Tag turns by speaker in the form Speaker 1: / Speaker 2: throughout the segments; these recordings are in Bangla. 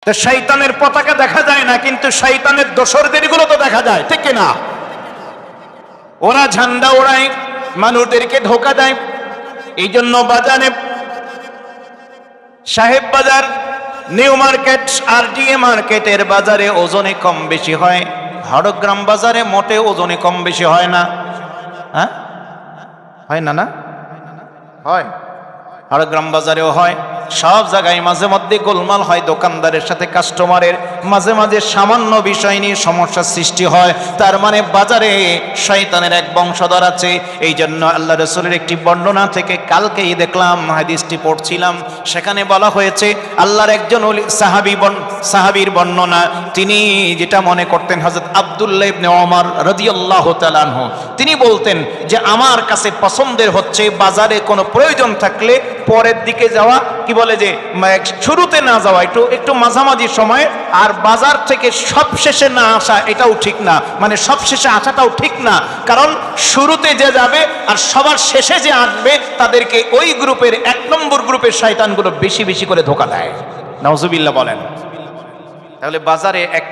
Speaker 1: তো শয়তানের পতাকা দেখা যায় না, কিন্তু শয়তানের দোসরদের গুলো তো দেখা যায়, ঠিক না? ওরা ঝান্ডা ওড়ায়, মানুষদেরকে ধোকা দেয়। এই জন্য বাজারে সাহেব বাজার, নিউ মার্কেট, RDA মার্কেটের বাজারে ওজনে কম বেশি হয়, হরগ্রাম বাজারে মোটে ওজনে কম বেশি হয় না। হ্যাঁ, হয় না? না হয়, হরগ্রাম বাজারেও হয়। সব জায়গায় মাঝে মধ্যে গোলমাল হয় দোকানদারের সাথে কাস্টমারের, মাঝে মাঝে সামান্য বিষয় নিয়ে সমস্যার সৃষ্টি হয়। তার মানে বাজারে শয়তানের এক বংশধর আছে। এই জন্য আল্লাহ রাসূলের একটি বর্ণনা থেকে কালকেই দেখলাম, হাদিসটি পড়ছিলাম, সেখানে বলা হয়েছে আল্লাহর একজন সাহাবীর বর্ণনা। তিনি যেটা মনে করতেন, হযরত আব্দুল্লাহ ইবনে ওমর রাদিয়াল্লাহু তাআলা আনহু, তিনি বলতেন যে আমার কাছে পছন্দের হচ্ছে বাজারে কোনো প্রয়োজন থাকলে পরের দিকে যাওয়া, কি বলে যে শুরুতে না যাওয়া, একটু মাঝামাঝি সময়ে, আর বাজার থেকে সব শেষে না আসা, এটাও ঠিক না, মানে সব শেষে আসাটাও ঠিক না। কারণ শুরুতে যে যাবে আর সবার শেষে যে আসবে, তাদেরকে ওই গ্রুপের 1 নম্বর গ্রুপের শয়তানগুলো বেশি বেশি করে ধোঁকা দেয়। নাউজুবিল্লাহ বলেন। তাহলে বাজারে এক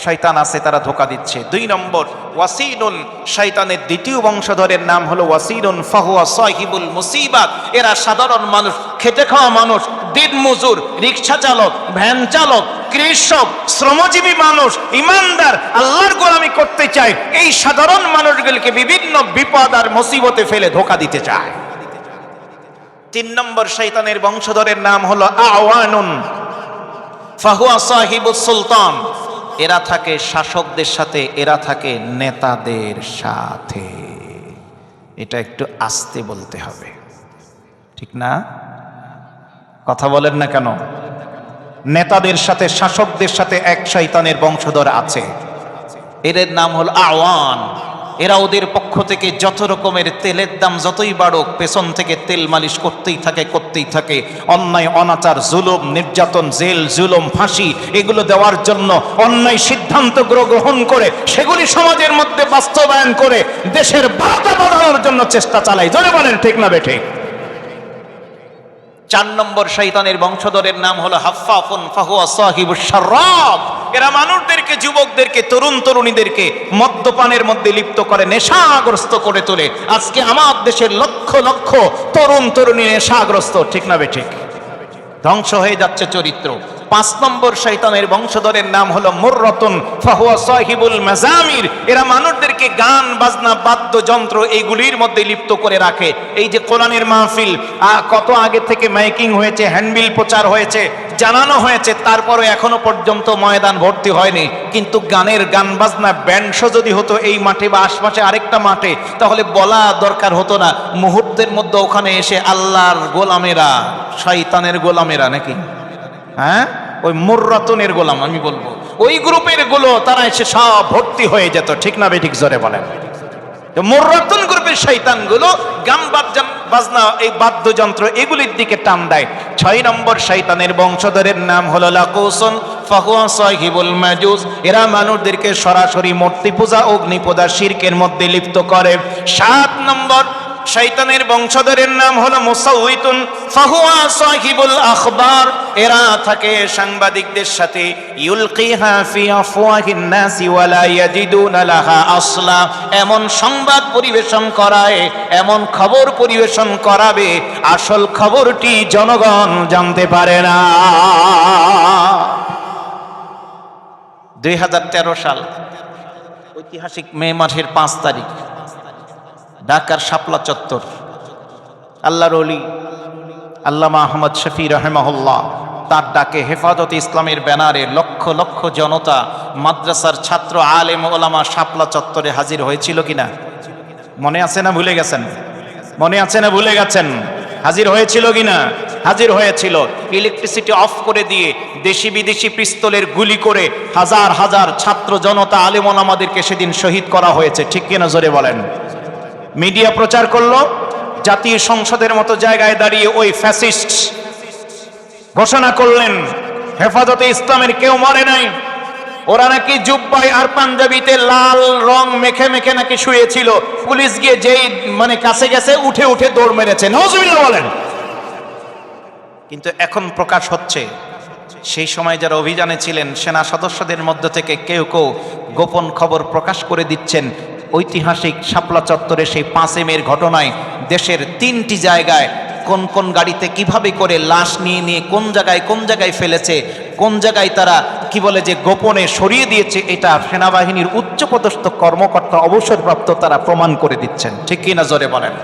Speaker 1: শয়তান আছে, তারা ধোঁকা দিচ্ছে। 2 নম্বর, ওয়াসিলুন, শয়তানের দ্বিতীয় বংশধরের নাম হলো ওয়াসিলুন, ফাহুয়া সাহিবুল মুসিবাত। এরা সাধারণ মানুষ, খেটে খাওয়া মানুষ, দিন মজুর, রিক্সা চালক, ভ্যান চালক, কৃষক, শ্রমজীবী মানুষ, ইমানদার, আল্লাহর গোলামি করতে চায়, এই সাধারণ মানুষগুলোকে বিভিন্ন বিপদ আর মুসিবতে ফেলে ধোঁকা দিতে চায়। 3 নম্বর শয়তানের বংশধরের নাম হলো আওয়ানুন, ফাহুয়া সাহিবুস সুলতান। এরা থাকে শাসকদের সাথে, এরা থাকে নেতাদের সাথে। এটা একটু আস্তে বলতে হবে, ঠিক না? কথা বলেন না কেন? নেতাদের সাথে, শাসকদের সাথে এক শয়তানের বংশধর আছে, এদের নাম হল আওয়ান। এরা ওদের পক্ষ থেকে যত রকমের তেলের দাম যতই বাড়ুক, পেছন থেকে তেল মালিশ করতেই থাকে। অন্যায়, অনাচার, জুলুম, নির্যাতন, জেল, জুলুম, ফাঁসি, এগুলো দেওয়ার জন্য অন্যায় সিদ্ধান্ত গ্রহণ করে সেগুলি সমাজের মধ্যে বাস্তবায়ন করে দেশের বার্তা বাড়ানোর জন্য চেষ্টা চালায়। জোরে বলেন ঠিক না বেঠিক? 4 নম্বর শয়তানের বংশধরের নাম হলো হাফফাফুন, ফাহুয়া সাহিবুশ শারাব। এরা মানুষদেরকে, যুবকদেরকে, তরুণীদেরকে মদ্যপানের মধ্যে লিপ্ত করে, নেশাগ্রস্ত করে তোলে। আজকে আমার দেশের লক্ষ লক্ষ তরুণী নেশাগ্রস্ত, ঠিক না বেঠিক? ধ্বংস হয়ে যাচ্ছে চরিত্র। 5 নম্বর শয়তানের বংশধরের নাম হলো মুররাতুন, ফাহুয়া সাহিবুল মাজামির। এরা মানুষদেরকে গান বাজনা, বাদ্যযন্ত্র, এইগুলির মধ্যে লিপ্ত করে রাখে। এই যে কোরআনের মাহফিল কত আগে থেকে মাইকিং হয়েছে, হ্যান্ডবিল প্রচার হয়েছে, জানানো হয়েছে, তারপরে এখনো পর্যন্ত ময়দান ভর্তি হয়নি। কিন্তু গান বাজনা ব্যান্ড শো যদি হতো এই মাঠে বা আশপাশে আরেকটা মাঠে, তাহলে বলা দরকার হতো না, মুহূর্তের মধ্যে ওখানে এসে আল্লাহর গোলামেরা, শয়তানের গোলামেরা, নাকি? হ্যাঁ, ওই মুররাতুনের গোলাম আমি বলবো, ওই গ্রুপের গুলো তারা এসে সব ভর্তি হয়ে যেত, ঠিক না বেঠিক? জোরে বলেন। মুররাতুন গ্রুপের শয়তানগুলো গান বাজনা, এই বাদ্যযন্ত্র, এগুলির দিকে টান দেয়। 6 নম্বর শয়তানের বংশধরের নাম হলো লাকুসুন, ফাহুয়া সাহিবুল মাজুস। এরা মানুষদেরকে সরাসরি মূর্তি পূজা, অগ্নি পূজা, শিরকের মধ্যে লিপ্ত করে। 7 নম্বর শয়তানের বংশধরের নাম হলো মুসাউইতুন, ফাহুয়া সাহিবুল আখবার। এরা থাকে সাংবাদিকদের সাথে, ইউলকিহা ফি আফওয়াহিন নাসি ওয়ালা ইয়াজিদুনা লাহা আসলা। এমন সংবাদ পরিবেশন করায়, এমন খবর পরিবেশন করাবে, আসল খবরটি জনগণ জানতে পারে না। 2013 সাল ঐতিহাসিক মে মাসের 5 তারিখ ঢাকার শাপলা চত্বর, আল্লাহর ওলি আল্লামা আহমদ শফি রাহিমাহুল্লাহ, তার ডাকে হেফাজতে ইসলামের ব্যানারে লক্ষ লক্ষ জনতা, মাদ্রাসার ছাত্র, আলেম ওলামা শাপলা চত্বরে হাজির হয়েছিল কিনা মনে আছে না ভুলে গেছেন? মনে আছে না ভুলে গেছেন? হাজির হয়েছিল কিনা? হাজির হয়েছিল। ইলেকট্রিসিটি অফ করে দিয়ে দেশি বিদেশি পিস্তলের গুলি করে হাজার হাজার ছাত্র জনতা, আলেম ওলামাদেরকে সেদিন শহীদ করা হয়েছে, ঠিক কিনা? জোরে বলেন। মিডিয়া প্রচার করলো, জাতীয় সংসদের মতো জায়গায় দাঁড়িয়ে ওই ফ্যাসিস্ট ঘোষণা করলেন হেফাজতে ইসলামের কেউ মরে নাই, ওরা নাকি জুব্বায় আর পাঞ্জাবিতে লাল রং মেখে মেখে নাকি শুয়েছিল, পুলিশ গিয়ে যেই কাছে গেছে উঠে উঠে দৌড় মেরেছে। নাউজুবিল্লাহ বলেন। কিন্তু এখন প্রকাশ হচ্ছে সেই সময় যারা অভিযানে ছিলেন সেনা সদস্যদের মধ্য থেকে কেউ কেউ গোপন খবর প্রকাশ করে দিচ্ছেন ঐতিহাসিক শাপলা চত্বরে সেই 5 মের ঘটনায় দেশের 3টি জায়গায় কোন কোন গাড়িতে কিভাবে করে লাশ নিয়ে নিয়ে কোন জায়গায় ফেলেছে, কোন জায়গায় তারা কি বলে যে গোপনে সরিয়ে দিয়েছে, এটা সেনাবাহিনীর উচ্চপদস্থ কর্মকর্তা অবসরপ্রাপ্ত তারা প্রমাণ করে দিচ্ছেন। ঠিক কি না জোরে বলেন?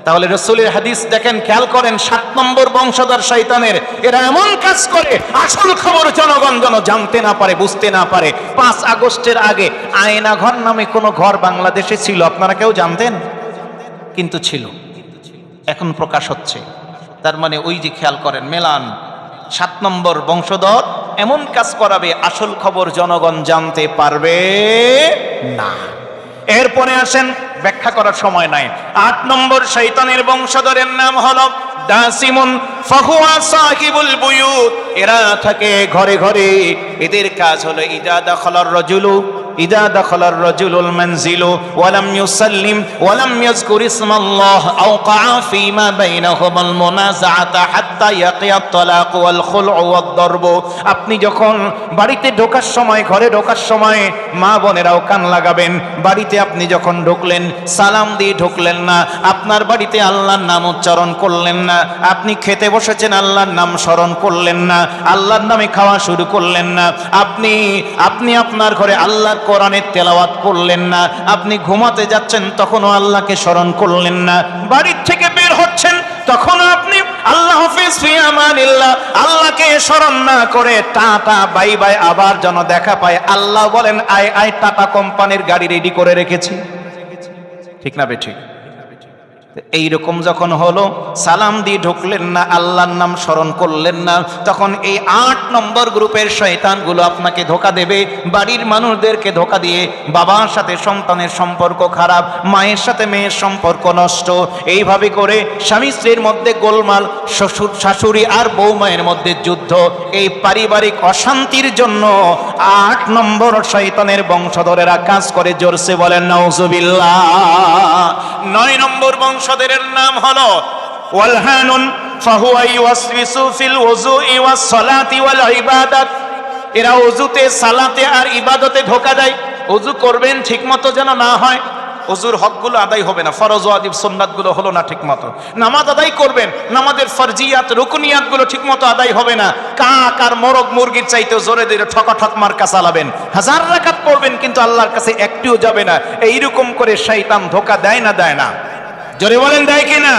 Speaker 1: তাহলে রাসূলের হাদিস দেখেন, খেয়াল করেন, 7 নম্বর বংশধর শয়তানের, এরা এমন কাজ করে আসল খবর জনগণ যেন জানতে না পারে, বুঝতে না পারে। 5 আগস্টের আগে আয়না ঘর নামে কোনো ঘর বাংলাদেশে ছিল, আপনারা কেউ জানতেন? কিন্তু ছিল, এখন প্রকাশ হচ্ছে। তার মানে ওই যে খেয়াল করেন মেলান, 7 নম্বর বংশধর এমন কাজ করাবে আসল খবর জনগণ জানতে পারবে না। এরপরে আসেন, ব্যাখ্যা করার সময় নাই। 8 নম্বর শয়তানের বংশধরের নাম হলো দাসিমুন ফাহুয়া সাহিবুল বুয়ুত। এরা থাকে ঘরে ঘরে, এদের কাজ হলো ইদা দাখালার রাজুলুল মানজিলু ওয়া লাম ইউসাল্লিম ওয়া লাম ইয়াযকুর ইসমাল্লাহ আওকা ফীমা বাইনাহুমুল মুনাযাআতা হাত্তা ইয়াকিয়াত তালাক ওয়াল খুলউ ওয়াদ দারব। আপনি যখন বাড়িতে ঢোকার সময়, ঘরে ঢোকার সময়, মা বোনেরাও কান লাগাবেন, বাড়িতে আপনি যখন ঢুকলেন সালাম দিয়ে ঢুকলেন না, আপনার বাড়িতে আল্লাহর নাম উচ্চারণ করলেন না, আপনি খেতে বসেছেন আল্লাহর নাম স্মরণ করলেন না, আল্লাহর নামে খাওয়া শুরু করলেন না, আপনি আপনার ঘরে আল্লাহর কোরআনের তেলাওয়াত করলেন না, আপনি ঘুমাতে যাচ্ছেন তখনও আল্লাহকে স্মরণ করলেন না, বাড়ির থেকে বের হচ্ছেন তখনও আপনি আল্লাহ হাফেজ ফি আমানিল্লাহ আল্লাহকে স্মরণ না করে টাটা বাই বাই, আবার যেন দেখা পায় আল্লাহ বলেন আই টাটা কোম্পানির গাড়ি রেডি করে রেখেছি। ঠিক না বেঠিক? এইরকম যখন হলো, সালাম দিয়ে ঢুকলেন না, আল্লাহর নাম স্মরণ করলেন না, তখন এই 8 নম্বর গ্রুপের শয়তানগুলো আপনাকে ধোঁকা দেবে। বাড়ির মানুষদেরকে ধোঁকা দিয়ে বাবার সাথে সন্তানের সম্পর্ক খারাপ, মায়ের সাথে মেয়ের সম্পর্ক নষ্ট, এইভাবে করে স্বামী স্ত্রীর মধ্যে গোলমাল, শ্বশুর শাশুড়ি আর বৌমায়ের মধ্যে যুদ্ধ, এই পারিবারিক অশান্তির জন্য 8 নম্বর শয়তানের বংশধরেরা কাজ করে। জোরসে বলেন নাউজুবিল্লাহ। 9 নম্বর বংশধরের নাম হলো ওয়ালহানুন ফাহুয়া ইউসবিসু ফিল ওযুই ওয়াস সালাতি ওয়াল ইবাদাত। এরা ওযুতে, সালাতে আর ইবাদতে ধোঁকা দেয়। ওযু করবেন ঠিকমতো যেন না হয়, ওযুর হকগুলো আদায় হবে না, ফরজ ওয়াজিব সুন্নাতগুলো হলো না ঠিকমতো। নামাজ আদায় করবেন, নামাজের ফরজিয়াত রুকনিয়াতগুলো ঠিকমতো আদায় হবে না, কাক আর মোরগ মুরগির চাইতে জোরে জোরে ঠকাঠক মার্কা চালাবেন। 1000 রাকাত পড়বেন কিন্তু আল্লাহর কাছে একটিও যাবে না। এইরকম করে শয়তান ধোঁকা দেয় না? জোরে বলেন দেয় কিনা?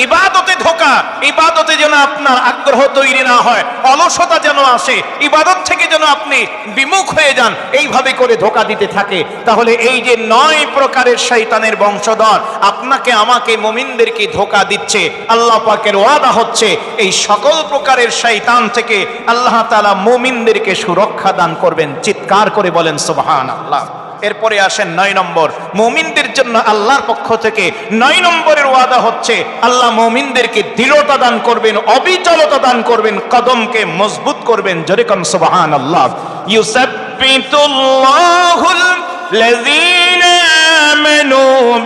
Speaker 1: ইবাদতে ধোঁকা, ইবাদতে যেন আপনার আগ্রহ তৈরি না হয়, অলসতা যেন আসে, ইবাদত থেকে যেন আপনি বিমুখ হয়ে যান, এইভাবে করে ধোঁকা দিতে থাকে। তাহলে এই যে 9 প্রকারের শয়তানের বংশধর আপনাকে আমাকে মুমিনদেরকে ধোঁকা দিচ্ছে, আল্লাহ পাকের ওয়াদা হচ্ছে এই সকল প্রকারের শয়তান থেকে আল্লাহ তাআলা মুমিনদেরকে সুরক্ষা দান করবেন। চিৎকার করে বলেন সুবহানাল্লাহ। এরপরে আসেন 9 নম্বর, মুমিনদের জন্য আল্লাহর পক্ষ থেকে 9 নম্বরের ওয়াদা হচ্ছে আল্লাহ মুমিনদেরকে দৃঢ়তা দান করবেন, অবিচলতা দান করবেন, কদমকে মজবুত করবেন। জোরে কোন সুবহানাল্লাহ। ইউসাব্বিতুল্লাহুল লাযীনা আমানু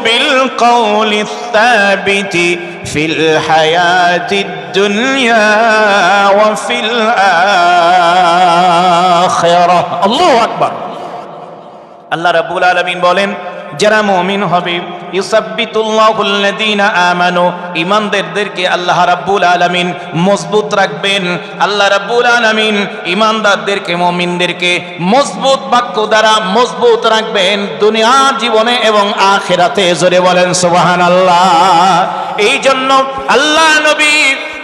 Speaker 1: বিল কওলিস সাবিতি ফিল হায়াতিদ দুনিয়া ওয়া ফিল আখিরাহ। আল্লাহু আকবার। আল্লাহ রাব্বুল আলামিন বলেন, যারা মুমিন হবে, ইউসাব্বিতুল্লাহুল্লাযীনা আমানু, ঈমানদারদেরকে আল্লাহ রাব্বুল আলামিন মজবুত রাখবেন। আল্লাহ রাব্বুল আলামিন ঈমানদারদেরকে, মুমিনদেরকে মজবুত বাক্য দ্বারা মজবুত রাখবেন দুনিয়া জীবনে এবং আখিরাতে। জোরে বলেন সুবহানাল্লাহ। এই জন্য আল্লাহ নবী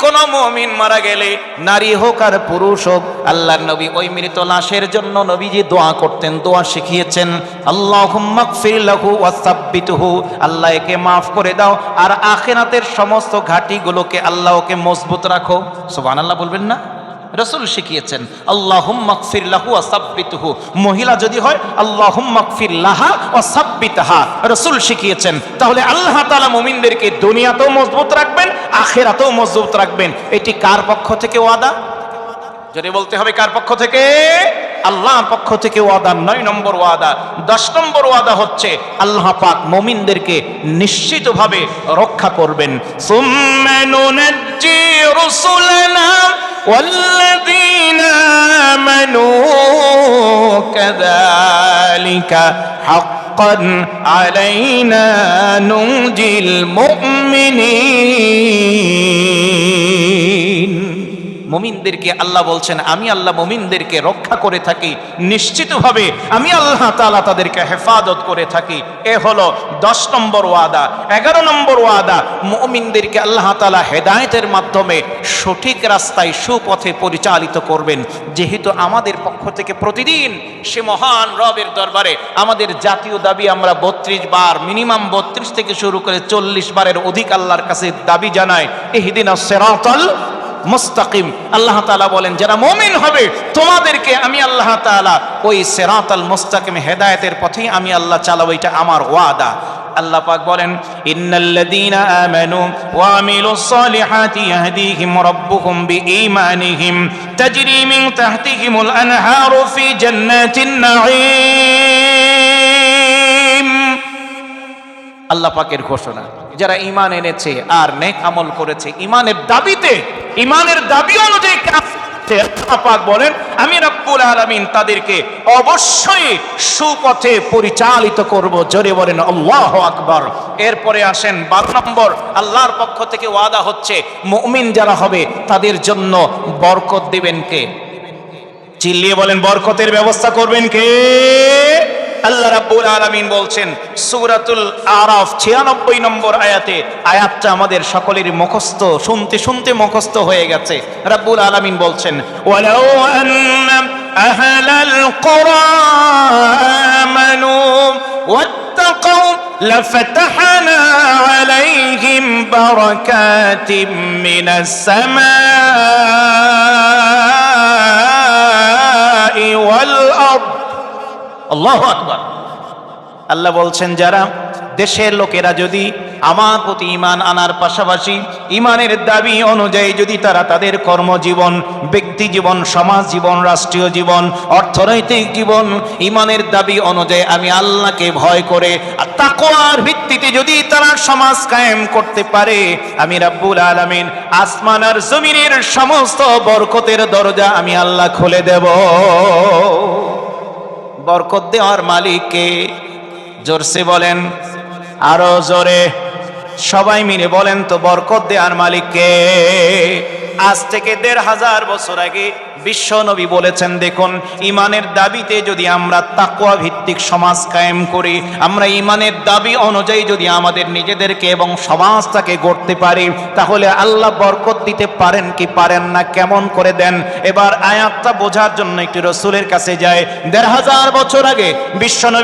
Speaker 1: কোন মুমিন মারা গেলে, নারী হোক আর পুরুষ হোক, আল্লাহর নবী ওই মৃত লাশের জন্য নবীজি দোয়া করতেন, দোয়া শিখিয়েছেন, আল্লাহুম্মা গফির লাহু ওয়াসাব্বিতহু, আল্লাহ একে মাফ করে দাও আর আখিরাতের সমস্ত ঘাটিগুলোকে আল্লাহ ওকে মজবুত রাখো। সুবহানাল্লাহ বলবেন না? রাসূল শিখিয়েছেন আল্লাহুম্মা গফির লাহু ওয়াসাব্বিতহু। মহিলা যদি হয় আল্লাহুম্মা গফির লাহা ওয়াসাব্বিতহা, রাসূল শিখিয়েছেন। তাহলে আল্লাহ তাআলা মুমিনদেরকে দুনিয়াতেও মজবুত রাখবেন, আখিরাতেও মজবুত রাখবেন। এটি কার পক্ষ থেকে ওয়াদা? যদি বলতে হবে কার পক্ষ থেকে? আল্লাহর পক্ষ থেকে ওয়াদা। 9 নম্বর ওয়াদা। 10 নম্বর ওয়াদা হচ্ছে আল্লাহ পাক মুমিনদেরকে নিশ্চিতভাবে রক্ষা করবেন। সুম্মা নুনাজ্জি রুসুলানা ওয়াল্লাযীনা আমানু কাযালিকা হাক্কান আলাইনা নুনজিল মুমিনিন। মুমিনদেরকে আল্লাহ বলছেন আমি আল্লাহ মুমিনদেরকে রক্ষা করে থাকি, নিশ্চিতভাবে আমি আল্লাহ তাআলা তাদেরকে হেফাজত করে থাকি। এ হলো 10 নম্বর ওয়াদা। 11 নম্বর ওয়াদা, মুমিনদেরকে আল্লাহ তাআলা হেদায়েতের মাধ্যমে সঠিক রাস্তায় সুপথে পরিচালিত করবেন। যেহেতু আমাদের পক্ষ থেকে প্রতিদিন সে মহান রবের দরবারে আমাদের জাতীয় দাবি আমরা 32 বার, মিনিমাম 32 থেকে শুরু করে 40 বারের অধিক আল্লাহর কাছে দাবি জানায়, ইহদিনাস সিরাতাল মুস্তাকিম। আল্লাহ তাআলা বলেন যারা মুমিন হবে তোমাদেরকে আমি আল্লাহ তাআলা ওই সিরাতাল মুস্তাকিম হেদায়েতের পথেই আমি আল্লাহ চালাবো, এটা আমার ওয়াদা। আল্লাহ পাক বলেন ইন্নাল্লাযীনা আমানু ওয়া আমিলুস সালিহাতি ইয়াহদিহিম রাব্বুহুম বিঈমানিহিম তাজরি মিন তাহতিহিমুল আনহারু ফি জান্নাতিন নাঈম। আল্লাহ পাকের ঘোষণা, যারা ঈমান এনেছে আর নেক আমল করেছে ঈমানের দাবিতে, ঈমানের দাবি অনুযায়ী আল্লাহ পাক বলেন আমি রব্বুল আলামিন তাদেরকে অবশ্যই সুপথে পরিচালিত করব। জোরে বলেন আল্লাহু আকবার। এরপরে আসেন 12 নম্বর, আল্লাহর পক্ষ থেকে ওয়াদা হচ্ছে মুমিন যারা হবে তাদের জন্য বরকত দিবেন কে? চিল্লিয়ে বলেন বরকতের ব্যবস্থা করবেন কে? আল্লাহ রাব্বুল আলামিন বলছেন সূরাতুল আরাফ 96 নম্বর আয়াতে, আয়াতটা আমাদের সকলের মুখস্থ, শুনতে শুনতে মুখস্থ হয়ে গেছে। রাব্বুল আলামিন বলছেন ওয়ালাউ আন্না আহলাল কুরা আমানু ওয়াত্তাকাউ লাফাতাহনা আলাইহিম বারাকাতিম মিনাস সামাই ওয়াল আরদ। আল্লাহু আকবার। আল্লাহ বলছেন যারা দেশের লোকেরা যদি আমার প্রতি ঈমান আনার পাশাপাশি ঈমানের দাবি অনুযায়ী যদি তারা তাদের কর্মজীবন, ব্যক্তি জীবন, সমাজ জীবন, রাষ্ট্রীয় জীবন, অর্থনৈতিক জীবন ঈমানের দাবি অনুযায়ী আমি আল্লাহকে ভয় করে আর তাকওয়ার ভিত্তিতে যদি তারা সমাজ কায়েম করতে পারে, আমি রাব্বুল আলামিন আসমান আর জমিনের সমস্ত বরকতের দরজা আমি আল্লাহ খুলে দেব। বরকত দেওয়ার মালিক কে? জোরসে বলেন, আরো জোরে, সবাই মিলে বলেন তো বরকত দেওয়ার মালিক কে? আজ থেকে 1500 বছর আগে বিশ্ব নবী বলেছেন দেখুন ঈমানের দাবিতে যদি আমরা তাকওয়া ভিত্তিক সমাজ কায়েম করি, আমরা ঈমানের দাবি অনুযায়ী যদি আমাদের নিজেদেরকে এবং সমাজটাকে গড়তে পারি, তাহলে আল্লাহ বরকত দিতে পারেন কি পারেন না? কেমন করে দেন? এবার আয়াতটা বোঝার জন্য একটু রাসূলের কাছে যায়। 1500 বছর আগে বিশ্ব নবী